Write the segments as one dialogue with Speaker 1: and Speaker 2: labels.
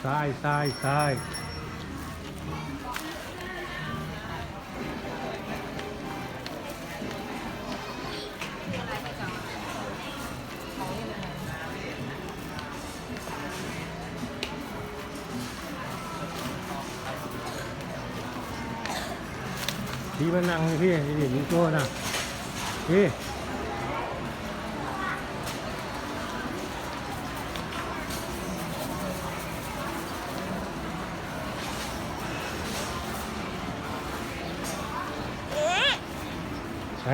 Speaker 1: ซ้ายซ้ายซ้ายพี่มานั่งพี่นี่มีโจ้นะพี่ไหน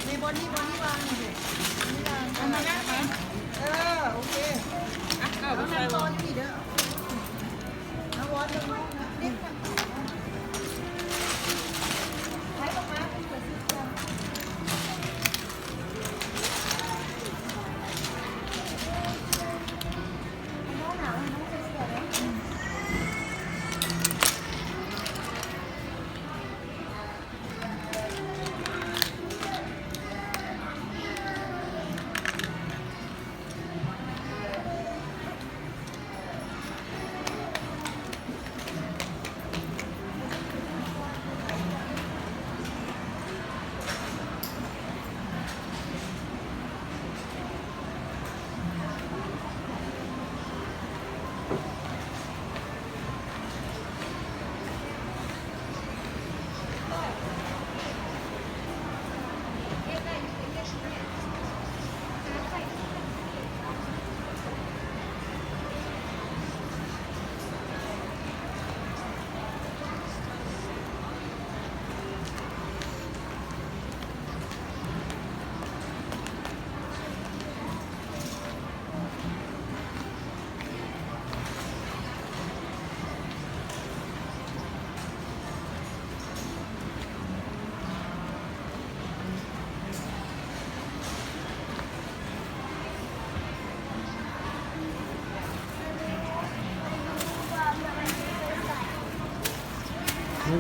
Speaker 2: ในบนนี่วางอยู่เอามานั่งไหมโอเคเอาไปใส่วอลนี่เด้อเอาวอลลงมาเด็กใช้ออกมาเป็นตัวสีดำน้องหนาวน้องใส่เสื้อเลย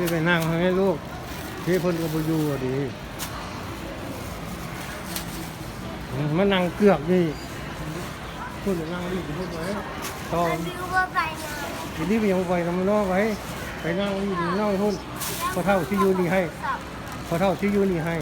Speaker 1: นี่ไปนั่งให้ลูกพี่เพิ่นก็บ่อยู่ดีมานั่งเกือกนี่เพิ่นนั่งนี่เพิ่นไว้ต่อทีนี้ไปยังไปทำนอกไว้ไปนั่งนี่นั่งเพิ่นพอเท่าที่อยู่นี่ให้พอเท่าที่อยู่นี่ให้